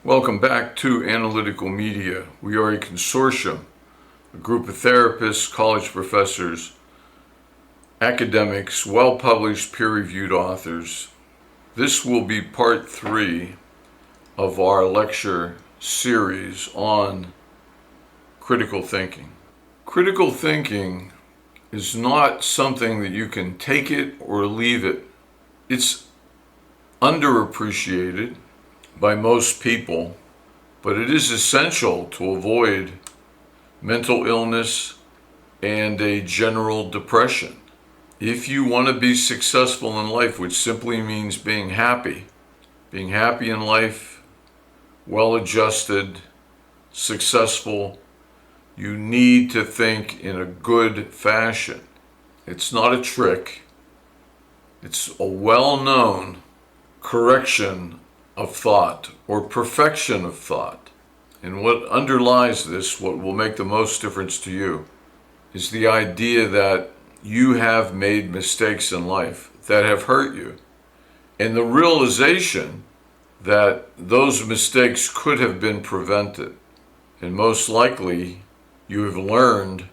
Welcome back to Analytical Media. We are a consortium, a group of therapists, college professors, academics, well-published, peer-reviewed authors. This will be part 3 of our lecture series on critical thinking. Critical thinking is not something that you can take it or leave it. It's underappreciated by most people, but it is essential to avoid mental illness and a general depression. If you want to be successful in life, which simply means being happy in life, well-adjusted, successful, you need to think in a good fashion. It's not a trick. It's a well-known correction of thought or perfection of thought. And what underlies this, what will make the most difference to you, is the idea that you have made mistakes in life that have hurt you, and the realization that those mistakes could have been prevented, and most likely you have learned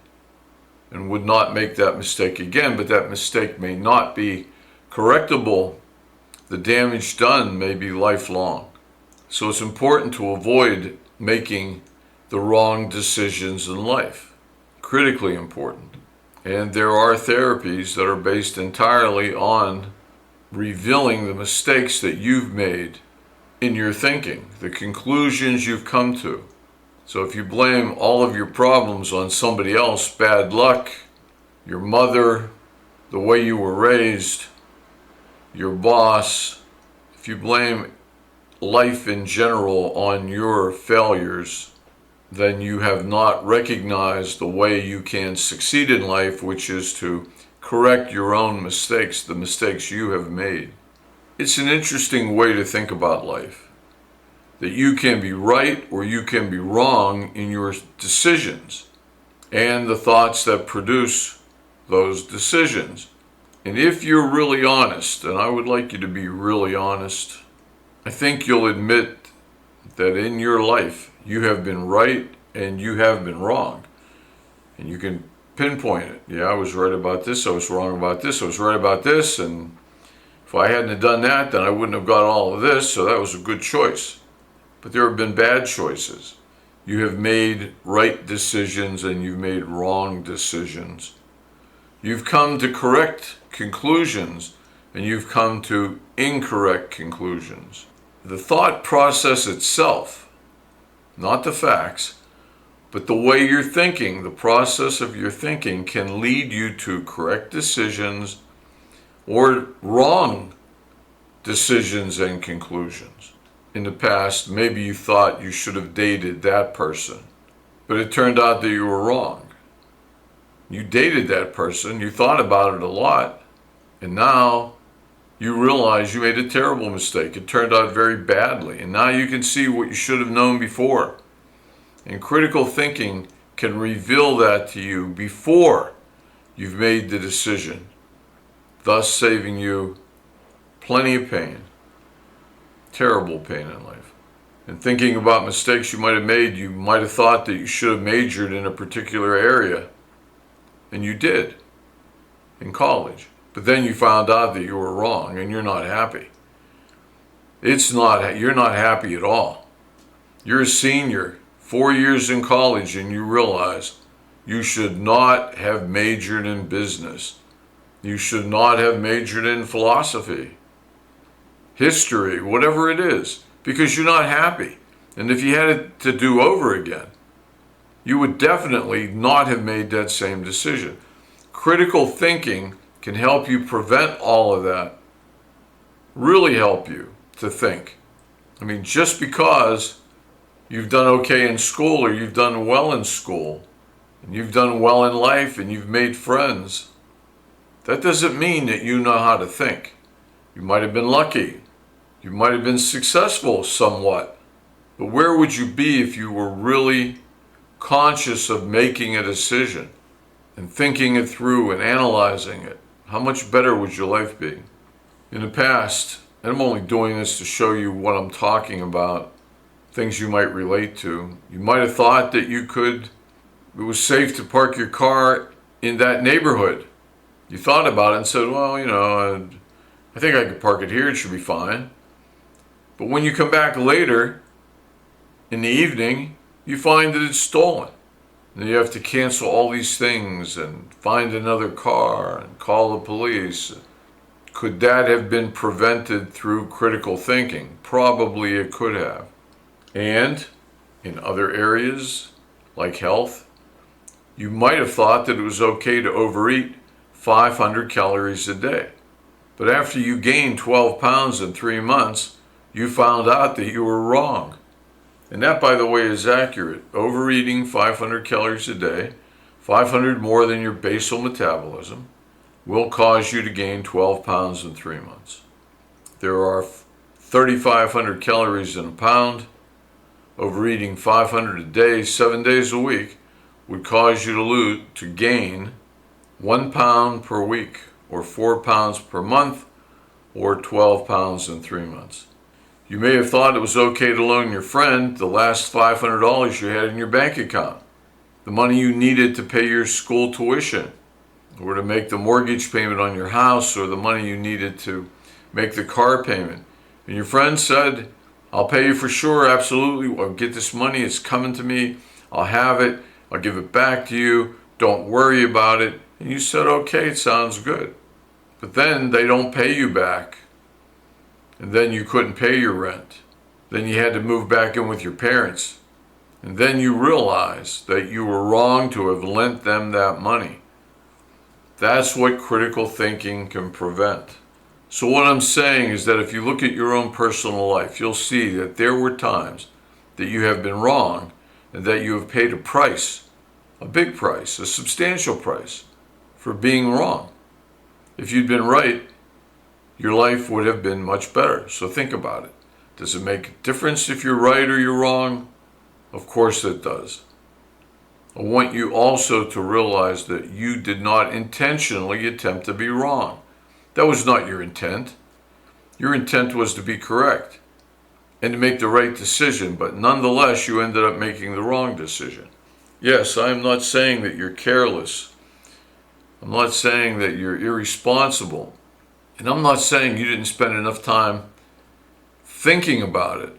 and would not make that mistake again, but that mistake may not be correctable. The damage done may be lifelong. So it's important to avoid making the wrong decisions in life. Critically important. And there are therapies that are based entirely on revealing the mistakes that you've made in your thinking, the conclusions you've come to. So if you blame all of your problems on somebody else, bad luck, your mother, the way you were raised, your boss, if you blame life in general on your failures, then you have not recognized the way you can succeed in life, which is to correct your own mistakes, the mistakes you have made. It's an interesting way to think about life, that you can be right or you can be wrong in your decisions and the thoughts that produce those decisions. And if you're really honest, and I would like you to be really honest, I think you'll admit that in your life you have been right and you have been wrong. And you can pinpoint it. Yeah, I was right about this, I was wrong about this, I was right about this, and if I hadn't have done that, then I wouldn't have got all of this, so that was a good choice. But there have been bad choices. You have made right decisions and you've made wrong decisions. You've come to correct conclusions and you've come to incorrect conclusions. The thought process itself, not the facts, but the way you're thinking, the process of your thinking can lead you to correct decisions or wrong decisions and conclusions. In the past, maybe you thought you should have dated that person, but it turned out that you were wrong. You dated that person, you thought about it a lot, and now you realize you made a terrible mistake. It turned out very badly, and now you can see what you should have known before. And critical thinking can reveal that to you before you've made the decision, thus saving you plenty of pain, terrible pain in life. And thinking about mistakes you might have made, you might have thought that you should have majored in a particular area, and you did in college. But then you found out that you were wrong and you're not happy. You're not happy at all. You're a senior, 4 years in college, and you realize you should not have majored in business. You should not have majored in philosophy, history, whatever it is, because you're not happy. And if you had it to do over again, you would definitely not have made that same decision. Critical thinking can help you prevent all of that, really help you to think. I mean, just because you've done okay in school or you've done well in school and you've done well in life and you've made friends, that doesn't mean that you know how to think. You might have been lucky. You might have been successful somewhat. But where would you be if you were really conscious of making a decision and thinking it through and analyzing it? How much better would your life be? In the past, and I'm only doing this to show you what I'm talking about, things you might relate to. You might have thought that it was safe to park your car in that neighborhood. You thought about it and said, well, I think I could park it here, it should be fine. But when you come back later in the evening, you find that it's stolen. And you have to cancel all these things and find another car and call the police. Could that have been prevented through critical thinking? Probably it could have. And in other areas, like health, you might have thought that it was okay to overeat 500 calories a day. But after you gained 12 pounds in 3 months, you found out that you were wrong. And that, by the way, is accurate. Overeating 500 calories a day, 500 more than your basal metabolism, will cause you to gain 12 pounds in 3 months. There are 3,500 calories in a pound. Overeating 500 a day, 7 days a week, would cause you to gain 1 pound per week, or 4 pounds per month, or 12 pounds in 3 months. You may have thought it was okay to loan your friend the last $500 you had in your bank account, the money you needed to pay your school tuition, or to make the mortgage payment on your house, or the money you needed to make the car payment. And your friend said, I'll pay you for sure, absolutely, I'll get this money, it's coming to me, I'll have it, I'll give it back to you, don't worry about it. And you said, okay, it sounds good. But then they don't pay you back. And then you couldn't pay your rent. Then you had to move back in with your parents. And then you realized that you were wrong to have lent them that money. That's what critical thinking can prevent. So what I'm saying is that if you look at your own personal life, you'll see that there were times that you have been wrong and that you have paid a price, a big price, a substantial price for being wrong. If you'd been right, your life would have been much better. So think about it. Does it make a difference if you're right or you're wrong? Of course it does. I want you also to realize that you did not intentionally attempt to be wrong. That was not your intent. Your intent was to be correct and to make the right decision, but nonetheless you ended up making the wrong decision. Yes, I'm not saying that you're careless. I'm not saying that you're irresponsible. And I'm not saying you didn't spend enough time thinking about it.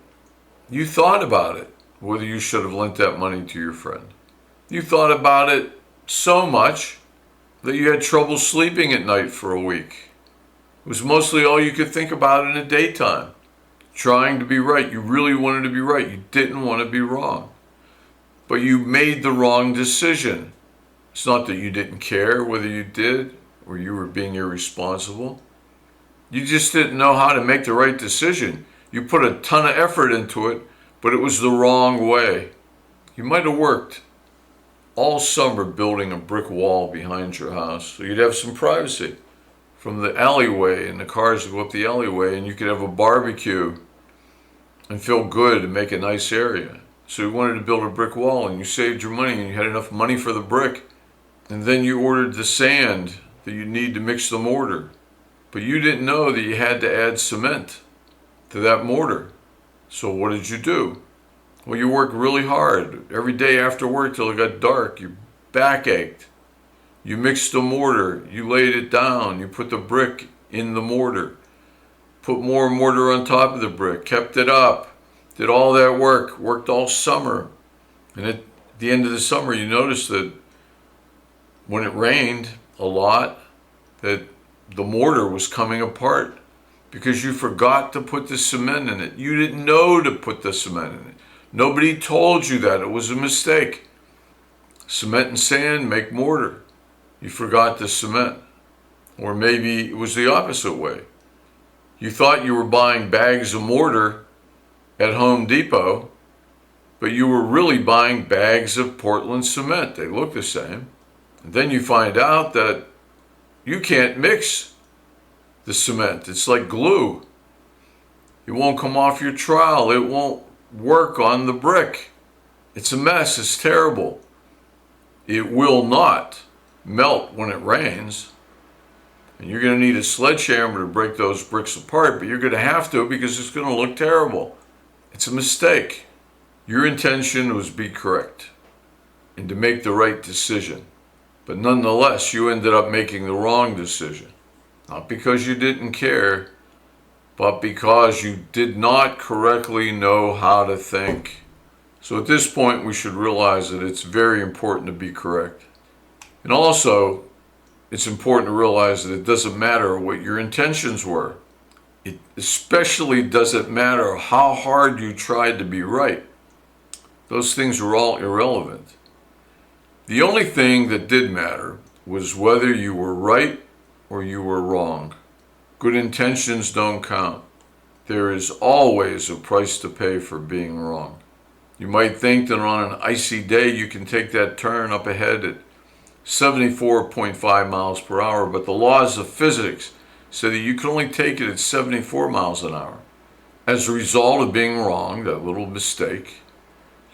You thought about it, whether you should have lent that money to your friend. You thought about it so much that you had trouble sleeping at night for a week. It was mostly all you could think about in the daytime. Trying to be right. You really wanted to be right. You didn't want to be wrong. But you made the wrong decision. It's not that you didn't care whether you did or you were being irresponsible. You just didn't know how to make the right decision. You put a ton of effort into it, but it was the wrong way. You might have worked all summer building a brick wall behind your house so you'd have some privacy from the alleyway and the cars that go up the alleyway, and you could have a barbecue and feel good and make a nice area. So you wanted to build a brick wall, and you saved your money and you had enough money for the brick. And then you ordered the sand that you need to mix the mortar. But you didn't know that you had to add cement to that mortar. So what did you do? Well, you worked really hard. Every day after work till it got dark, your back ached. You mixed the mortar, you laid it down, you put the brick in the mortar, put more mortar on top of the brick, kept it up, did all that work, worked all summer. And at the end of the summer, you noticed that when it rained a lot, that the mortar was coming apart because you forgot to put the cement in it. You didn't know to put the cement in it. Nobody told you that. It was a mistake. Cement and sand make mortar. You forgot the cement. Or maybe it was the opposite way. You thought you were buying bags of mortar at Home Depot, but you were really buying bags of Portland cement. They look the same. And then you find out that you can't mix the cement. It's like glue. It won't come off your trowel. It won't work on the brick. It's a mess. It's terrible. It will not melt when it rains. And you're going to need a sledgehammer to break those bricks apart, but you're going to have to because it's going to look terrible. It's a mistake. Your intention was to be correct and to make the right decision. But nonetheless, you ended up making the wrong decision. Not because you didn't care, but because you did not correctly know how to think. So at this point, we should realize that it's very important to be correct. And also, it's important to realize that it doesn't matter what your intentions were. It especially doesn't matter how hard you tried to be right. Those things are all irrelevant. The only thing that did matter was whether you were right or you were wrong. Good intentions don't count. There is always a price to pay for being wrong. You might think that on an icy day you can take that turn up ahead at 74.5 miles per hour, but the laws of physics say that you can only take it at 74 miles an hour. As a result of being wrong, that little mistake,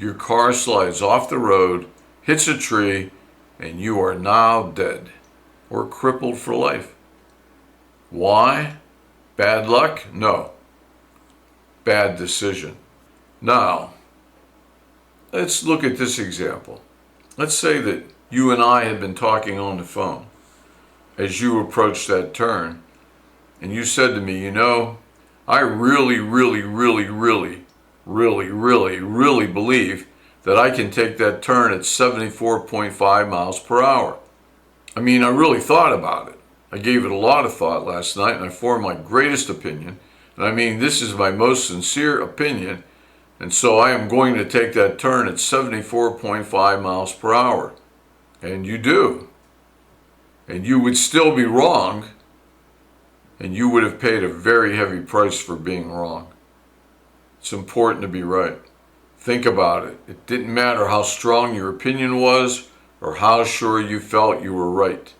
your car slides off the road, hits a tree, and you are now dead or crippled for life. Why? Bad luck? No. Bad decision. Now, let's look at this example. Let's say that you and I had been talking on the phone as you approached that turn, and you said to me, I really believe that I can take that turn at 74.5 miles per hour. I really thought about it. I gave it a lot of thought last night, and I formed my greatest opinion. And this is my most sincere opinion, and so I am going to take that turn at 74.5 miles per hour. And you do. And you would still be wrong, and you would have paid a very heavy price for being wrong. It's important to be right. Think about it. It didn't matter how strong your opinion was or how sure you felt you were right.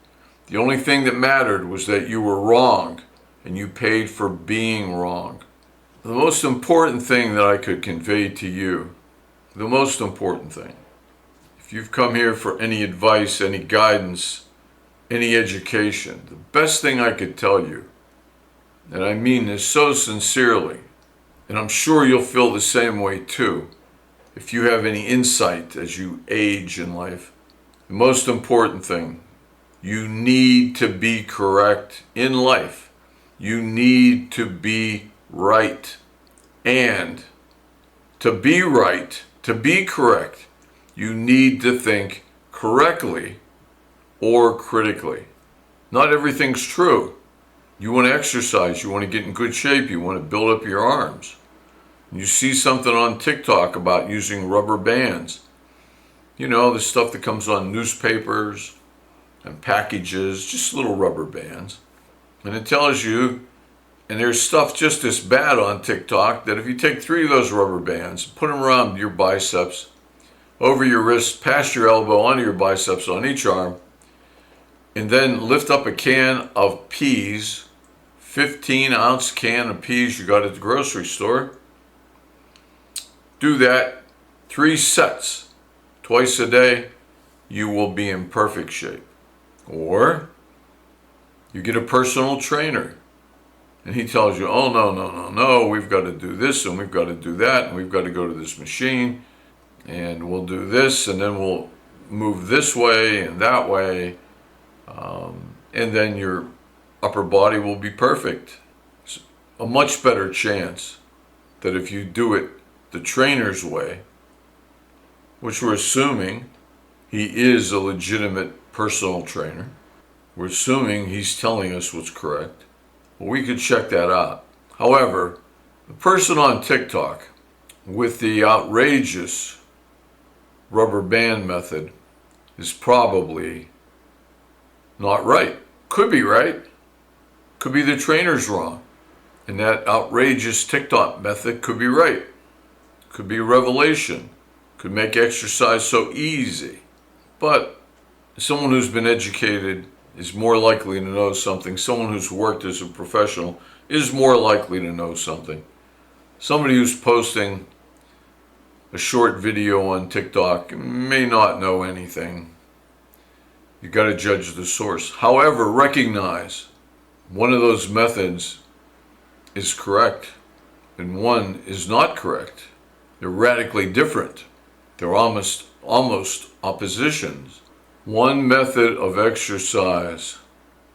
The only thing that mattered was that you were wrong, and you paid for being wrong. The most important thing that I could convey to you, the most important thing, if you've come here for any advice, any guidance, any education, the best thing I could tell you, and I mean this so sincerely, and I'm sure you'll feel the same way too, if you have any insight as you age in life, the most important thing, you need to be correct in life. You need to be right. And to be right, to be correct, you need to think correctly or critically. Not everything's true. You want to exercise, you want to get in good shape, you want to build up your arms. You see something on TikTok about using rubber bands. The stuff that comes on newspapers and packages, just little rubber bands. And it tells you, and there's stuff just as bad on TikTok, that if you take 3 of those rubber bands, put them around your biceps, over your wrist, past your elbow, onto your biceps on each arm, and then lift up a can of peas, 15-ounce can of peas you got at the grocery store. Do that 3 sets, twice a day, you will be in perfect shape. Or you get a personal trainer and he tells you, oh, no, we've got to do this and we've got to do that and we've got to go to this machine and we'll do this and then we'll move this way and that way, and then your upper body will be perfect. It's a much better chance that if you do it the trainer's way, which we're assuming he is a legitimate personal trainer. We're assuming he's telling us what's correct. Well, we could check that out. However, the person on TikTok with the outrageous rubber band method is probably not right. Could be right. Could be the trainer's wrong. And that outrageous TikTok method could be right. Could be a revelation. Could make exercise so easy. But someone who's been educated is more likely to know something. Someone who's worked as a professional is more likely to know something. Somebody who's posting a short video on TikTok may not know anything. You got to judge the source. However, recognize one of those methods is correct and one is not correct. They're radically different. They're almost oppositions. One method of exercise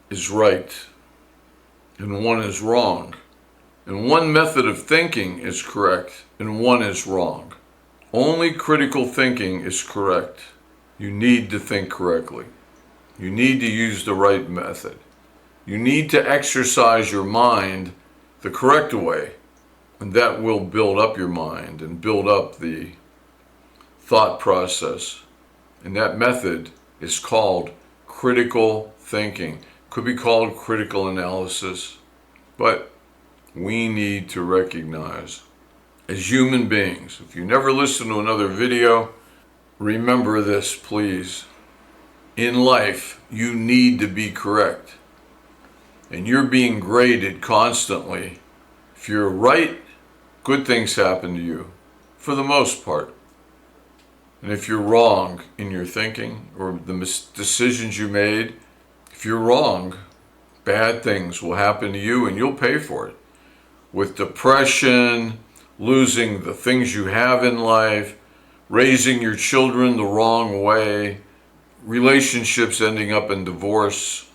is right, and one is wrong. And one method of thinking is correct, and one is wrong. Only critical thinking is correct. You need to think correctly. You need to use the right method. You need to exercise your mind the correct way, and that will build up your mind and build up the thought process. And that method is called critical thinking. Could be called critical analysis, but we need to recognize as human beings, if you never listen to another video, remember this, please. In life, you need to be correct. And you're being graded constantly. If you're right, good things happen to you, for the most part. And if you're wrong in your thinking or the decisions you made, if you're wrong, bad things will happen to you and you'll pay for it. With depression, losing the things you have in life, raising your children the wrong way, relationships ending up in divorce,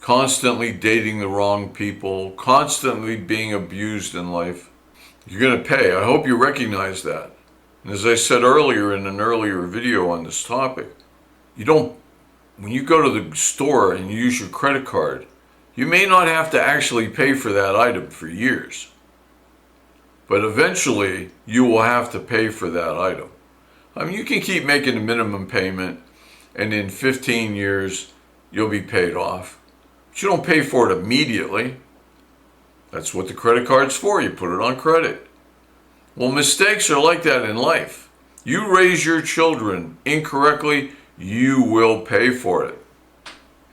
constantly dating the wrong people, constantly being abused in life. You're going to pay. I hope you recognize that. And as I said earlier in an earlier video on this topic, when you go to the store and you use your credit card, you may not have to actually pay for that item for years. But eventually, you will have to pay for that item. I mean, you can keep making a minimum payment, and in 15 years, you'll be paid off. But you don't pay for it immediately. That's what the credit card's for. You put it on credit. Well, mistakes are like that in life. You raise your children incorrectly, you will pay for it.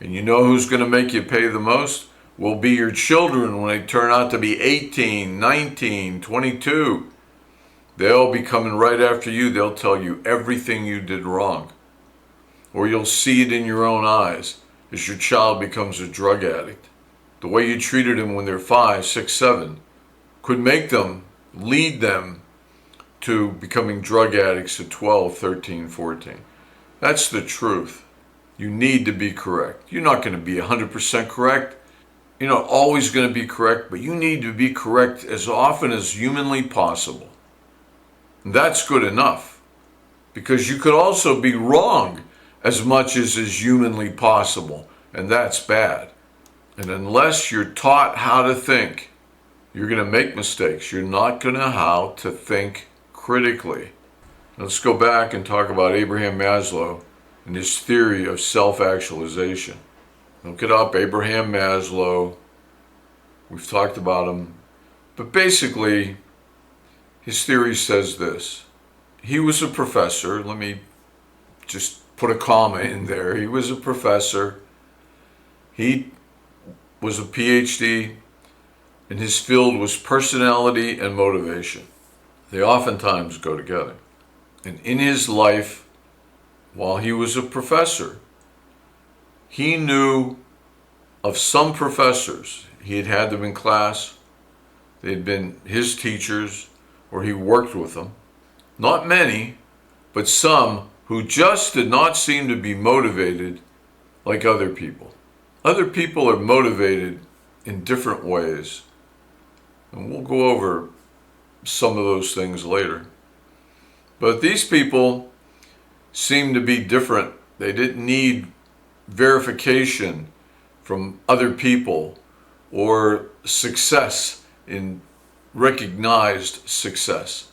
And you know who's going to make you pay the most? Will be your children when they turn out to be 18, 19, 22. They'll be coming right after you. They'll tell you everything you did wrong. Or you'll see it in your own eyes as your child becomes a drug addict. The way you treated them when they're 5, 6, 7 could lead them to becoming drug addicts at 12, 13, 14. That's the truth. You need to be correct. You're not going to be 100% correct. You're not always going to be correct, but you need to be correct as often as humanly possible. And that's good enough, because you could also be wrong as much as is humanly possible, and that's bad. And unless you're taught how to think, you're going to make mistakes. You're not going to know how to think critically. Let's go back and talk about Abraham Maslow and his theory of self-actualization. Look it up, Abraham Maslow. We've talked about him. But basically, his theory says this. He was a professor. Let me just put a comma in there. He was a professor. He was a PhD, and his field was personality and motivation. They oftentimes go together. And in his life, while he was a professor, he knew of some professors. He had had them in class. They had been his teachers, or he worked with them. Not many, but some who just did not seem to be motivated like other people. Other people are motivated in different ways. And we'll go over some of those things later. But these people seem to be different. They didn't need verification from other people or success in recognized success.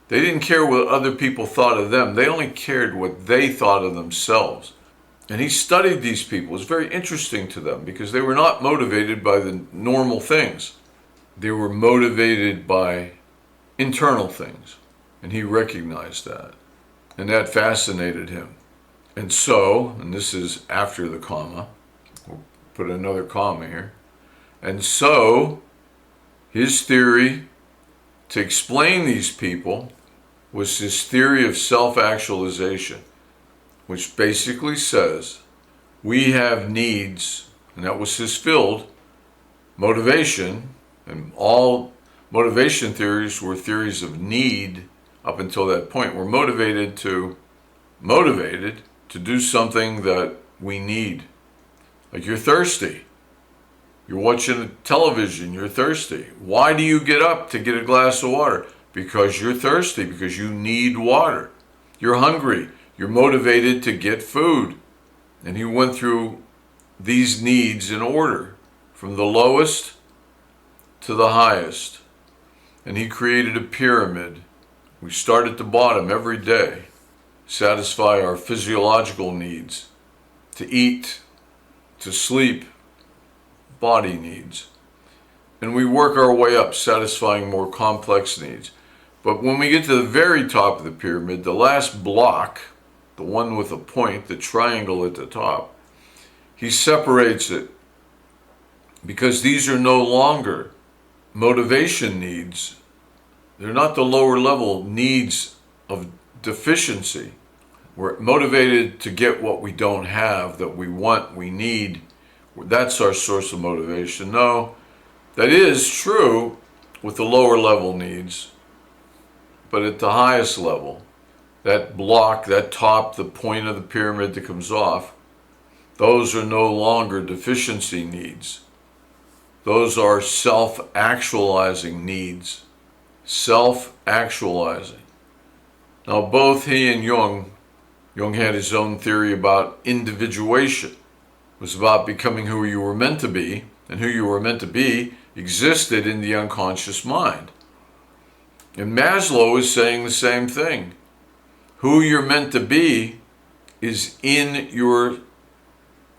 They didn't care what other people thought of them. They only cared what they thought of themselves. And he studied these people. It was very interesting to them because they were not motivated by the normal things. They were motivated by internal things. And he recognized that. And that fascinated him. And so, and this is after the comma, we'll put another comma here. And so, his theory to explain these people was his theory of self-actualization, which basically says we have needs, and that was his field, motivation, and all Motivation theories were theories of need up until that point. We're motivated to do something that we need. Like you're thirsty. You're watching television, you're thirsty. Why do you get up to get a glass of water? Because you're thirsty, because you need water. You're hungry. You're motivated to get food. And he went through these needs in order, from the lowest to the highest. And he created a pyramid. We start at the bottom every day, satisfy our physiological needs, to eat, to sleep, body needs. And we work our way up, satisfying more complex needs. But when we get to the very top of the pyramid, the last block, the one with a point, the triangle at the top, he separates it because these are no longer motivation needs. They're not the lower level needs of deficiency. We're motivated to get what we don't have, that we want, we need. That's our source of motivation. No, that is true with the lower level needs, but at the highest level, that block, that top, the point of the pyramid that comes off, those are no longer deficiency needs. Those are self-actualizing needs. Self-actualizing. Now, both he and Jung had his own theory about individuation. It was about becoming who you were meant to be, and who you were meant to be existed in the unconscious mind. And Maslow is saying the same thing. Who you're meant to be is in your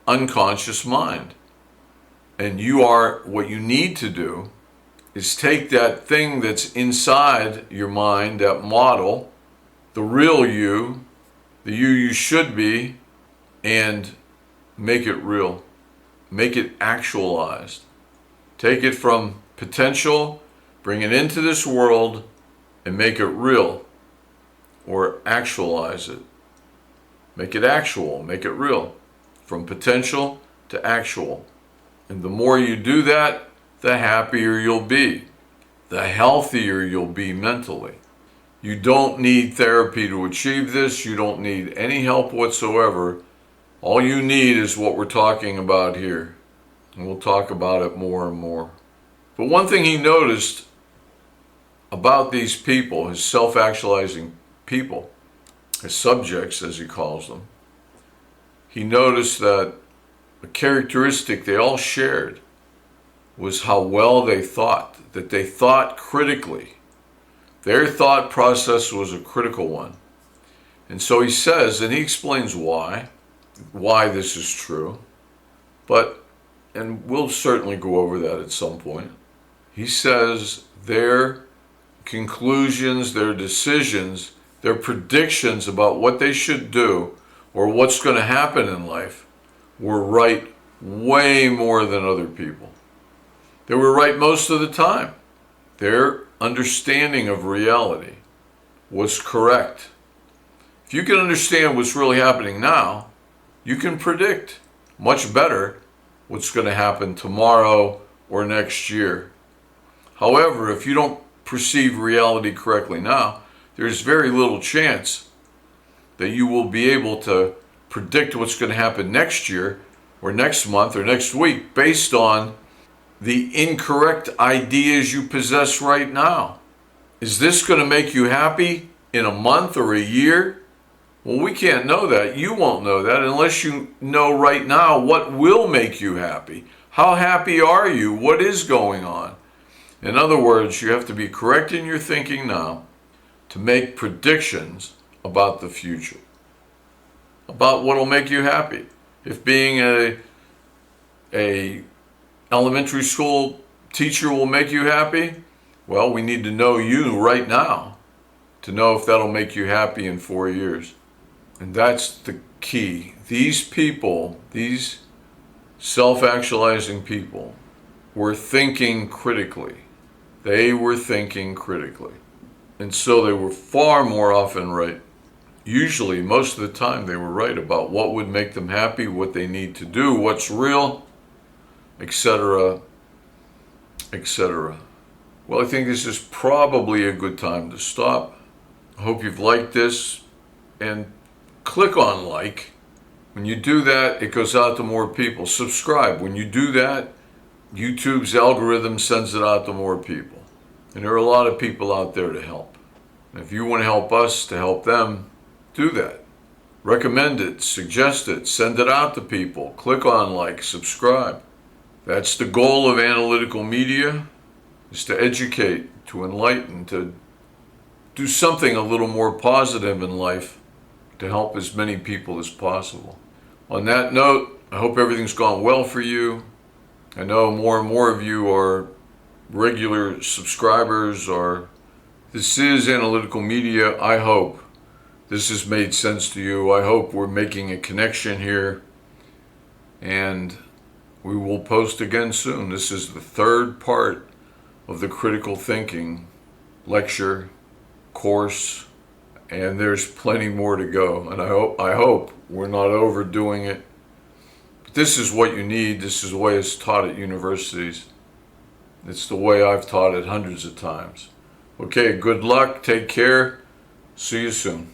unconscious mind. And you are, what you need to do is take that thing that's inside your mind, that model, the real you, the you should be, and make it real. Make it actualized. Take it from potential, bring it into this world, and make it real. Or actualize it. Make it actual, make it real. From potential to actual. And the more you do that, the happier you'll be. The healthier you'll be mentally. You don't need therapy to achieve this. You don't need any help whatsoever. All you need is what we're talking about here. And we'll talk about it more and more. But one thing he noticed about these people, his self-actualizing people, his subjects as he calls them, he noticed that a characteristic they all shared was how well they thought, that they thought critically. Their thought process was a critical one. And so he says, and he explains why this is true, and we'll certainly go over that at some point. He says their conclusions, their decisions, their predictions about what they should do or what's going to happen in life were right way more than other people. They were right most of the time. Their understanding of reality was correct. If you can understand what's really happening now, you can predict much better what's going to happen tomorrow or next year. However, if you don't perceive reality correctly now, there's very little chance that you will be able to predict what's going to happen next year or next month or next week based on the incorrect ideas you possess right now. Is this going to make you happy in a month or a year? Well, we can't know that. You won't know that unless you know right now what will make you happy. How happy are you? What is going on? In other words, you have to be correct in your thinking now to make predictions about the future, about what will make you happy. If being a elementary school teacher will make you happy, well, we need to know you right now to know if that'll make you happy in 4 years. And that's the key. These people, these self-actualizing people, were thinking critically. They were thinking critically. And so they were far more often right. Usually, most of the time, they were right about what would make them happy, what they need to do, what's real, etc., etc. Well, I think this is probably a good time to stop. I hope you've liked this, and click on like. When you do that, it goes out to more people. Subscribe. When you do that, YouTube's algorithm sends it out to more people. And there are a lot of people out there to help. And if you want to help us to help them, do that. Recommend it, suggest it, send it out to people. Click on like, subscribe. That's the goal of Analytical Media, is to educate, to enlighten, to do something a little more positive in life to help as many people as possible. On that note, I hope everything's gone well for you. I know more and more of you are regular subscribers, or this is Analytical Media. I hope this has made sense to you. I hope we're making a connection here, and we will post again soon. This is the third part of the Critical Thinking lecture course, and there's plenty more to go, and I hope we're not overdoing it. But this is what you need. This is the way it's taught at universities. It's the way I've taught it hundreds of times. Okay, good luck. Take care. See you soon.